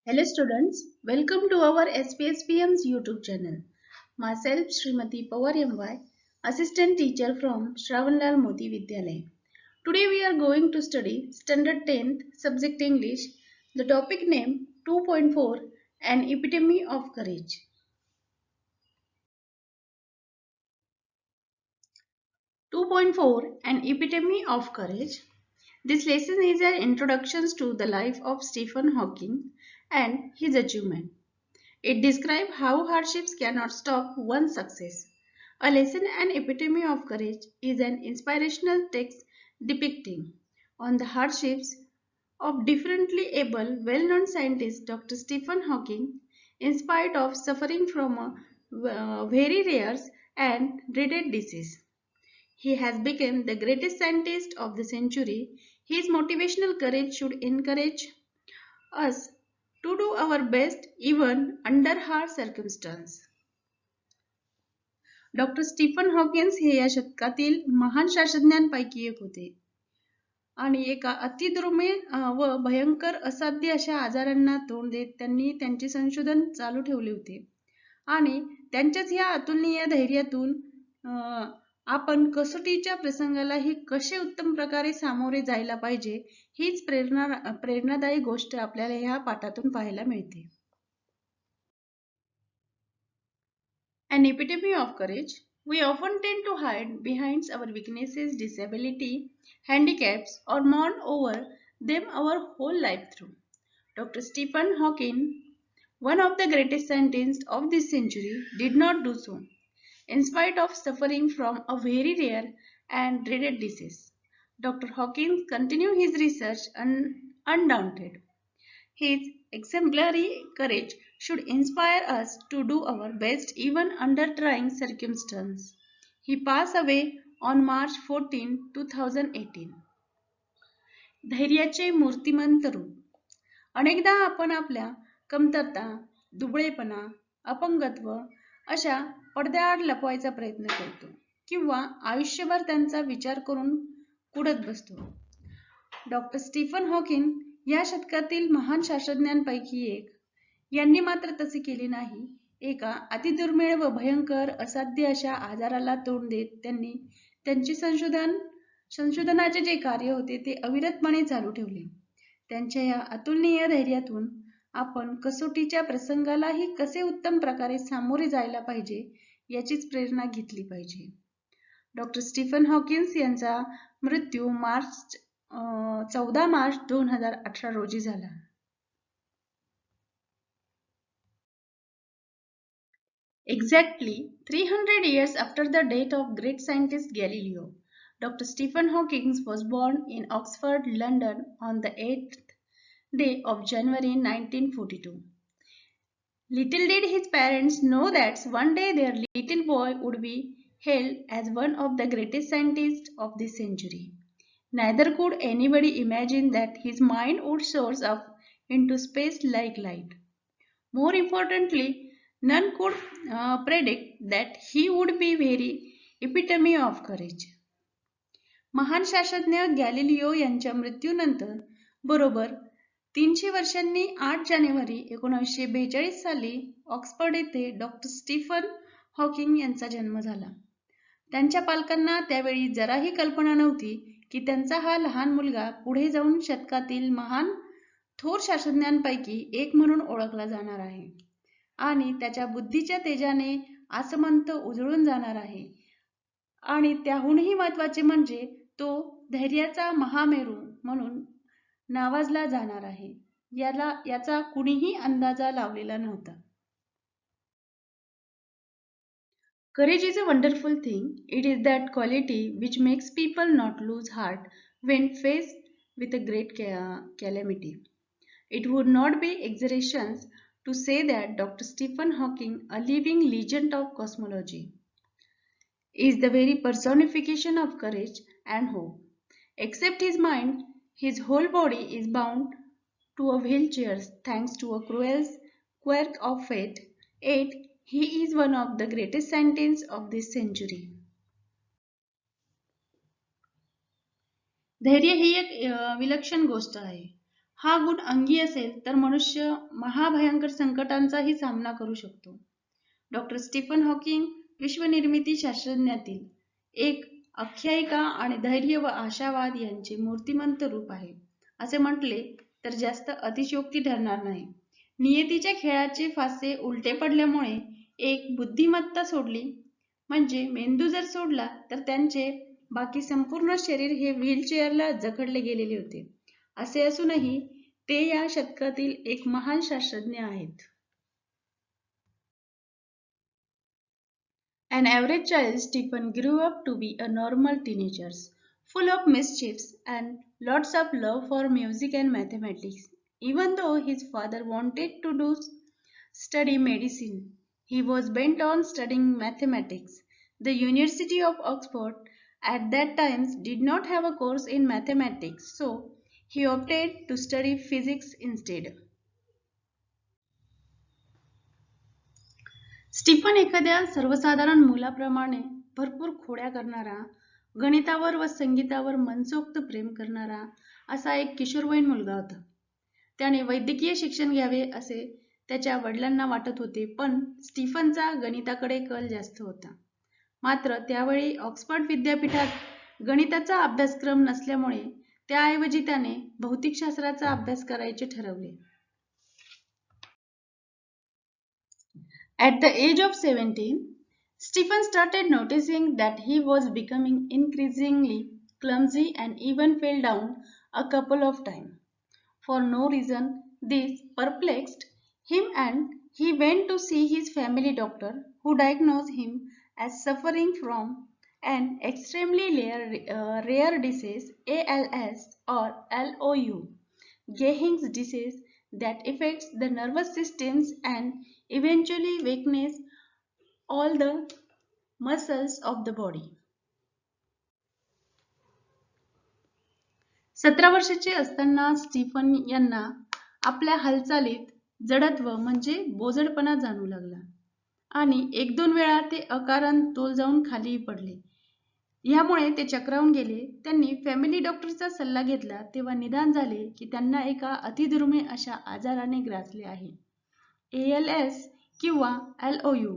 Hello students, welcome to our SPSPM's YouTube channel. Myself Srimati Pawar MY, Assistant Teacher from Shravanlal Moti Vidyalaya. Today we are going to study Standard 10th Subject English, the topic name 2.4 An Epitome of Courage. 2.4 An Epitome of Courage. This lesson is an introduction to the life of Stephen Hawking and his achievement. It describes how hardships cannot stop one's success. A lesson and epitome of courage is an inspirational text depicting on the hardships of differently able, well-known scientist Dr. Stephen Hawking, in spite of suffering from a very rare and dreaded disease. He has become the greatest scientist of the century. His motivational courage should encourage us to do our best even under hard circumstances. Doctor Stephen Hawkins हे या शतकातील महान शास्त्रज्ञांपैकी एक होते आणि एका अतिदुर्मिळ व भयंकर असाध्य अशा आजारांना तोंड देत त्यांनी त्यांचे संशोधन चालू ठेवले होते आणि त्यांच्याच या अतुलनीय धैर्यातून आपण कसोटीच्या प्रसंगालाही कसे उत्तम प्रकारे सामोरे जायला पाहिजे हीच प्रेरणादायी गोष्ट आपल्याला ह्या पाठातून पाहायला मिळते. An epitome of courage. We often tend to hide behind our weaknesses, disability, handicaps, or mourn over them our whole life through. Dr. Stephen Hawking, one of the greatest scientists of this century, did not do so, in spite of suffering from a very rare and dreaded disease. Dr. Hawkins continued his research undaunted. His exemplary courage should inspire us to do our best even under trying circumstances. He passed away on March 14, 2018. धैर्याचे मूर्तिमंत रूप. अनेकदा आपण आपल्या कमतरता, दुबळेपणा, अपंगत्व अशा पडद्याआड लपवायचा प्रयत्न करतो किंवा आयुष्यभर त्यांचा विचार करून कुढत बसतो. डॉक्टर स्टीफन हॉकिंग या शतकातील महान शास्त्रज्ञांपैकी एक यांनी मात्र तसे केले नाही. एका अतिदुर्मिळ व भयंकर असाध्य अशा आजाराला तोंड देत त्यांनी त्यांचे संशोधनाचे जे कार्य होते ते अविरतपणे चालू ठेवले. त्यांच्या या अतुलनीय धैर्यातून आपण कसोटीच्या प्रसंगालाही कसे उत्तम प्रकारे सामोरे जायला पाहिजे याचीच प्रेरणा घेतली पाहिजे. डॉक्टर स्टीफन हॉकिन्स यांचा मृत्यू 14 मार्च 2018 रोजी झाला. Exactly 300 years after the death of great scientist Galileo, Dr. Stephen Hawking was born in Oxford, London on the 8th day of January 1942. Little did his parents know that one day their little boy would be hailed as one of the greatest scientists of this century. Neither could anybody imagine that his mind would soar up into space like light. More importantly, none could predict that he would be very epitome of courage. महान शास्त्रज्ञ Galileo यांच्या मृत्यूनंतर बरोबर 300 वर्षांनी 8 जानेवारी 1942 साली Oxford येथे doctor Stephen Hawking यांचा जन्म झाला. त्यांच्या पालकांना त्यावेळी जराही कल्पना नव्हती की त्यांचा हा लहान मुलगा पुढे जाऊन शतकातील महान थोर शास्त्रज्ञांपैकी एक म्हणून ओळखला जाणार आहे आणि त्याच्या बुद्धीच्या तेजाने आसमंत उजळून जाणार आहे आणि त्याहूनही महत्त्वाचे म्हणजे तो धैर्याचा महामेरू म्हणून नावाजला जाणार आहे. याचा कुणीही अंदाजा लावलेला नव्हता. Courage is a wonderful thing. It is that quality which makes people not lose heart when faced with a great calamity. It would not be exaggeration to say that Dr. Stephen Hawking, a living legend of cosmology, is the very personification of courage and hope. Except his mind, his whole body is bound to a wheelchair thanks to a cruel quirk of fate. Yet, he is one of the greatest scientists of this century. धैर्य ही एक विलक्षण गोष्ट आहे. हा गुण अंगी असेल तर मनुष्य महाभयंकर संकटांचाही सामना करू शकतो. डॉक्टर स्टीफन हॉकिंग विश्वनिर्मिती शास्त्रज्ञातील एक आख्यायिका आणि धैर्य व आशावाद यांचे मूर्तिमंत रूप आहे. असे म्हटले तर जास्त अतिशयोक्ती ठरणार नाही. नियतीच्या खेळाचे फासे उलटे पडल्यामुळे एक बुद्धिमत्ता सोडली म्हणजे मेंदू जर सोडला तर त्यांचे बाकी संपूर्ण शरीर हे व्हीलचेअरला जखडले गेलेले होते. असे असूनही ते या शतकातील एक महान शास्त्रज्ञ आहेत. An average child, Stephen grew up to be a normal teenager, full of mischiefs and lots of love for music and mathematics. Even though his father wanted to study medicine, he was bent on studying mathematics. The University of Oxford at that time did not have a course in mathematics, so he opted to study physics instead. Stephen एखाद्या सर्वसाधारण मुलाप्रमाणे भरपूर खोड्या करणारा, गणितावर व संगीतावर मनसोक्त प्रेम करणारा असा एक किशोरवयीन मुलगा होता. त्याने वैद्यकीय शिक्षण घ्यावे असे त्याच्या वडिलांना वाटत होते, पण स्टीफनचा गणिताकडे कल जास्त होता. मात्र त्यावेळी ऑक्सफर्ड विद्यापीठात गणिताचा अभ्यासक्रम नसल्यामुळे त्याऐवजी त्याने भौतिकशास्त्राचा अभ्यास करायचे ठरवले. At the age of 17, Stephen started noticing that he was becoming increasingly clumsy and even fell down a couple of times. For no reason, this perplexed him and he went to see his family doctor, who diagnosed him as suffering from an extremely rare disease, ALS or LOU, Gehrig's disease, that affects the nervous systems and eventually weakens all the muscles of the body. 17 वर्षाचे असताना Stephen यांना आपल्या हालचालीत जडत्व म्हणजे बोजडपणा जाणवू लागला आणि 1-2 वेळा ते अकारण तोल जाऊन खाली पडले. यामुळे ते चक्रावून गेले. त्यांनी फॅमिली डॉक्टरचा सल्ला घेतला तेव्हा निदान झाले की त्यांना एका अतिदुर्मिळ अशा आजाराने ग्रासले आहे. ALS किंवा LOU,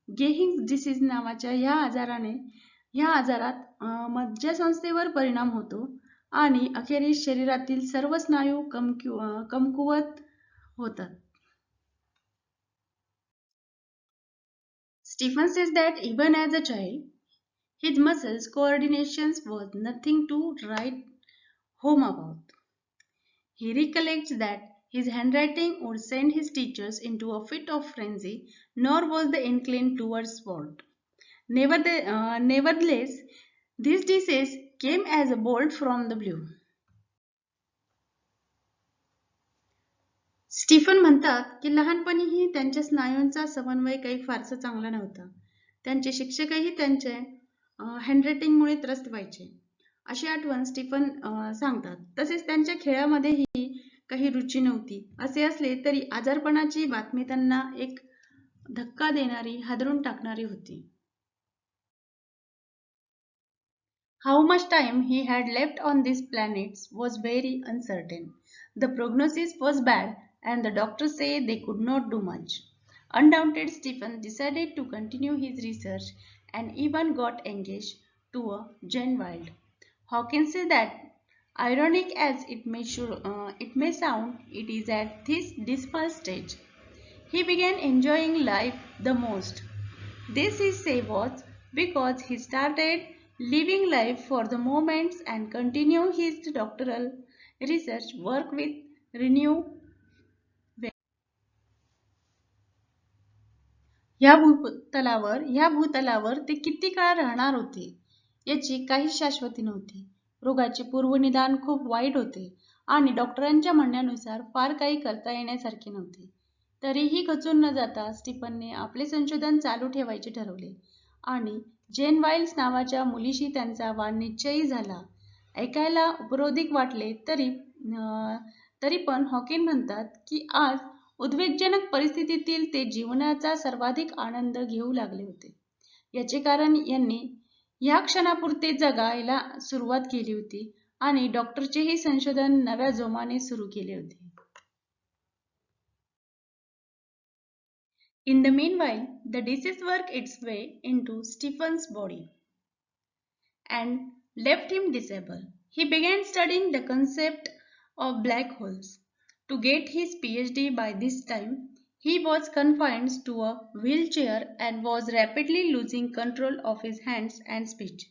गेहिंग्स डिसीज नावाच्या ह्या आजारात मज्जासंस्थेवर परिणाम होतो आणि अखेरीस शरीरातील सर्व स्नायू कमकुवत होतात. Stephen says that even as a child, his muscles coordination was nothing to write home about. He recollects that his handwriting would send his teachers into a fit of frenzy, nor was the inclined towards sport. Nevertheless, this disease came as a bolt from the blue. Stephen म्हणतात की लहानपणीही त्यांच्या स्नायूंचा समन्वय काही फारसा चांगला नव्हता. त्यांचे शिक्षकही त्यांच्या हँडरायटिंगमुळे त्रस्त व्हायचे अशी आठवण स्टीफन सांगतात. तसेच त्यांच्या खेळामध्येही काही रुची नव्हती. असे असले तरी आजारपणाची बातमी त्यांना एक धक्का देणारी, हादरून टाकणारी होती. How much time he had left on these planets was very uncertain. The prognosis was bad and the doctors say they could not do much. Undaunted, Stephen decided to continue his research and even got engaged to a Jane Wilde. Hawkins says that, ironic as it may sound, it is at this dismal stage he began enjoying life the most. This he say was because he started living life for the moments and continue his doctoral research work with renewed. ह्या भूतलावर ते किती काळ राहणार होते याची काही शाश्वती नव्हती. रोगाचे पूर्वनिदान खूप वाईट होते आणि डॉक्टरांच्या म्हणण्यानुसार फार काही करता येण्यासारखे नव्हते. तरीही खचून न जाता स्टीफनने आपले संशोधन चालू ठेवायचे ठरवले आणि जेन वाइल्ड नावाच्या मुलीशी त्यांचा वाद निश्चयी झाला. ऐकायला उपरोधिक वाटले तरी पण हॉकिंग म्हणतात की आज उद्वेगजनक परिस्थितीतील ते जीवनाचा सर्वाधिक आनंद घेऊ लागले होते. याचे कारण यांनी ह्या क्षणापुरते जगायला सुरुवात केली होती आणि डॉक्टरचेही संशोधन नव्या जोमाने सुरू केले होते. In the meanwhile, the disease worked its way into Stephen's body and left him disabled. He began studying the concept of black holes. To get his PhD by this time, he was confined to a wheelchair and was rapidly losing control of his hands and speech.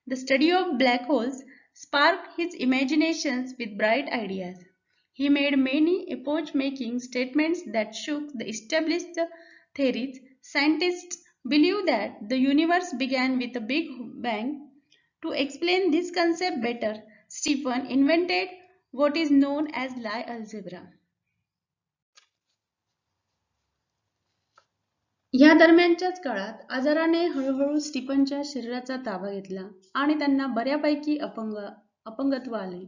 The study of black holes sparked his imaginations with bright ideas. He made many epoch-making statements that shook the established theories. Scientists believe that the universe began with a big bang. To explain this concept better, Stephen invented what is known as Lie algebra. या दरम्यानच्याच काळात आजाराने हळूहळू स्टीफनच्या शरीराचा ताबा घेतला आणि त्यांना बऱ्यापैकी अपंगत्व आले.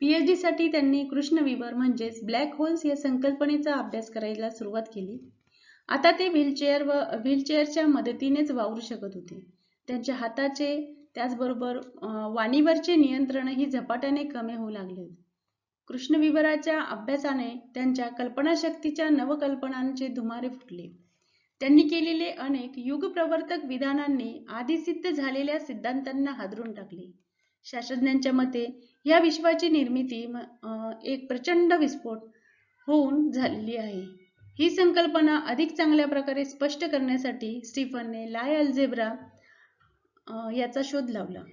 PhD साठी त्यांनी कृष्ण विवर म्हणजेच ब्लॅक होल्स या संकल्पनेचा अभ्यास करायला सुरुवात केली. आता ते व्हीलचेअरच्या मदतीनेच वावरू शकत होते. त्यांच्या हाताचे त्याचबरोबर वाणीवरचे नियंत्रणही झपाट्याने कमी होऊ लागले होते. कृष्णविवराच्या अभ्यासाने त्यांच्या कल्पनाशक्तीच्या नवकल्पनांचे धुमारे फुटले. त्यांनी केलेले अनेक युगप्रवर्तक विधानांनी आधी सिद्ध झालेल्या सिद्धांतांना हादरून टाकले. शास्त्रज्ञांच्या मते या विश्वाची निर्मिती एक प्रचंड विस्फोट होऊन झालेली आहे. ही संकल्पना अधिक चांगल्या प्रकारे स्पष्ट करण्यासाठी स्टीफनने लाय अल्जेब्रा याचा शोध लावला.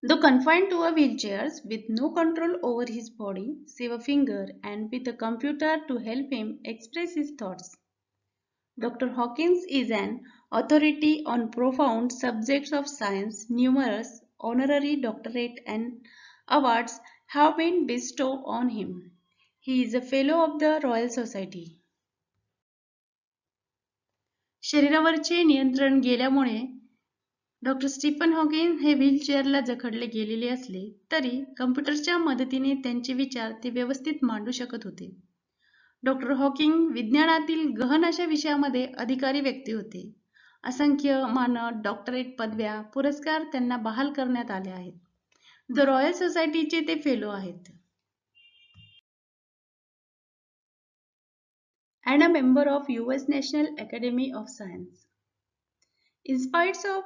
Though confined to a wheelchair with no control over his body, save a finger, and with a computer to help him express his thoughts, Dr. Hawkins is an authority on profound subjects of science. Numerous honorary doctorate and awards have been bestowed on him. He is a fellow of the Royal Society. शरीरावरचे नियंत्रण गेल्यामुळे doctor Stephen Hawking हे व्हीलचेअरला जखडले गेलेले असले तरी कम्प्युटरच्या मदतीने त्यांचे विचार ते व्यवस्थित मांडू शकत होते. डॉक्टर हॉकिंग विज्ञानातील गहन अशा विषयामध्ये अधिकारी व्यक्ती होते. असंख्य मानद, डॉक्टरेट पदव्या, पुरस्कार त्यांना बहाल करण्यात आले आहेत. द रॉयल सोसायटीचे ते फेलो आहेत. and a member of US National Academy of Science. In spite of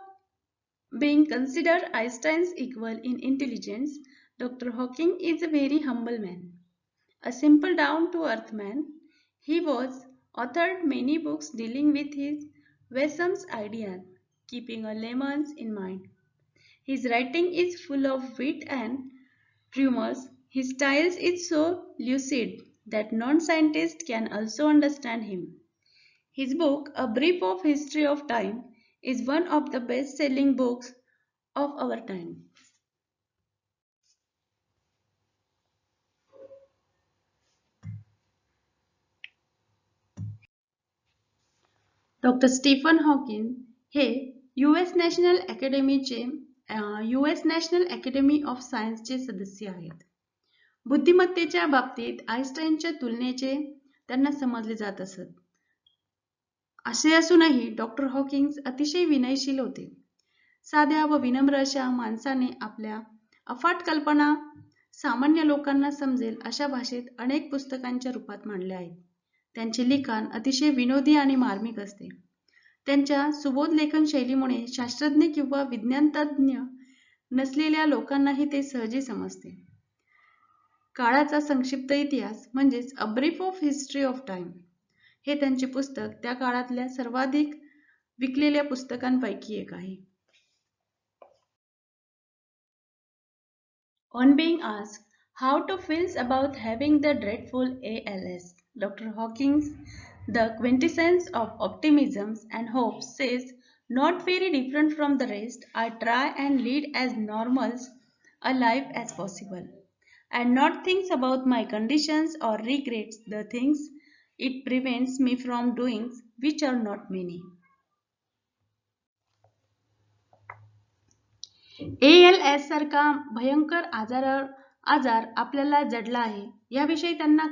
being considered Einstein's equal in intelligence, Dr. Hawking is a very humble man. A simple down-to-earth man, he was authored many books dealing with his Wessham's ideas, keeping a layman's in mind. His writing is full of wit and humors. His style is so lucid that non-scientists can also understand him. His book, A Brief of History of Time, is one of the best-selling books of our time. Doctor Stephen Hawking हे US national academy of सायन्सचे सदस्य आहेत. बुद्धिमत्तेच्या बाबतीत आईन्स्टाईनच्या तुलनेचे त्यांना समजले जात असत. असे असूनही डॉक्टर हॉकिंग अतिशय विनयशील होते. साध्या व विनम्र अशा माणसाने आपल्या अफाट कल्पना सामान्य लोकांना समजेल अशा भाषेत अनेक पुस्तकांच्या रूपात मांडल्या आहेत. त्यांचे लिखाण अतिशय विनोदी आणि मार्मिक असते. त्यांच्या सुबोध लेखन शैलीमुळे शास्त्रज्ञ किंवा विज्ञानतज्ञ नसलेल्या लोकांनाही ते सहजी समजते. काळाचा संक्षिप्त इतिहास म्हणजेच a brief of history of time हे त्यांचे पुस्तक त्या काळातल्या सर्वाधिक विकलेल्या पुस्तकांपैकी एक आहे. On being asked how to feels about having the dreadful ALS, Dr. Hawking, the quintessence of optimism and hope, says, "Not very different from the rest, I try and lead as normal a life as possible, and not think about my conditions or regrets the things it prevents me from doing, which are not many." ALS सारखा भयंकर आजार आपल्याला जडला आहे याविषयी त्यांना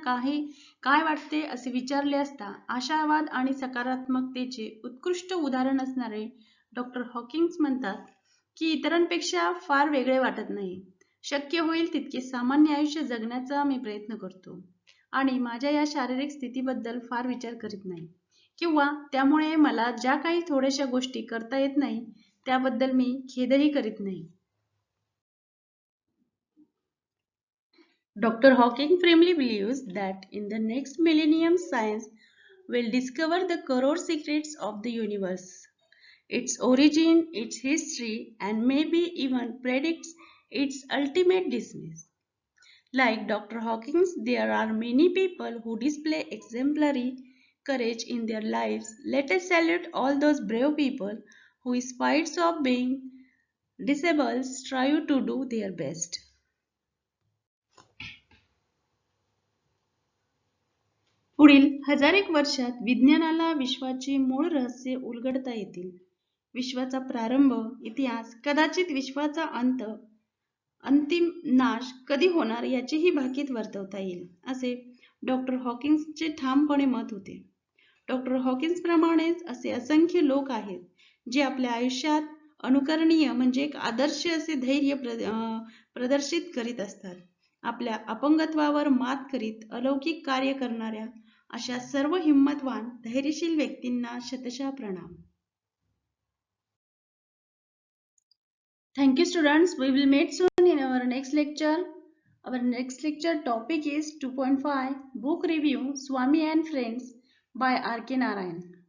काय वाटते असे विचारले असता आशावाद आणि सकारात्मकतेचे उत्कृष्ट उदाहरण असणारे डॉक्टर हॉकिंग्स म्हणतात, की इतरांपेक्षा फार वेगळे वाटत नाही. शक्य होईल तितके सामान्य आयुष्य जगण्याचा मी प्रयत्न करतो आणि माझ्या या शारीरिक स्थितीबद्दल फार विचार करीत नाही किंवा त्यामुळे मला ज्या काही थोड्याशा गोष्टी करता येत नाही त्याबद्दल मी खेदही करीत नाही. Dr. Hawking firmly believes that in the next millennium, science will discover the core secrets of the universe, its origin, its history, and maybe even predicts its ultimate dismiss. Like Dr. Hawkins, there are many people who display exemplary courage in their lives. Let us salute all those brave people who, in spite of being disabled, strive to do their best. पुढील हजारेक वर्षात विज्ञानाला विश्वाची मूळ रहस्य उलगडता येतील. विश्वाचा प्रारंभ, इतिहास, कदाचित विश्वाचा अंत, अंतिम नाश कधी होणार याचीही भाकीत वर्तवता येईल, असे डॉक्टर हॉकिन्सचे ठामपणे मत होते. डॉक्टर हॉकिन्सप्रमाणेच असे असंख्य लोक आहेत जे आपल्या आयुष्यात अनुकरणीय म्हणजे एक आदर्श असे धैर्य प्रदर्शित करीत असतात. आपल्या अपंगत्वावर मात करीत अलौकिक कार्य करणाऱ्या अशा सर्व हिम्मतवान धैर्यशील व्यक्तींना शतशः प्रणाम. Thank you students. We will meet soon in our next lecture. Our next lecture topic is 2.5 Book Review Swami and Friends by R.K. Narayan.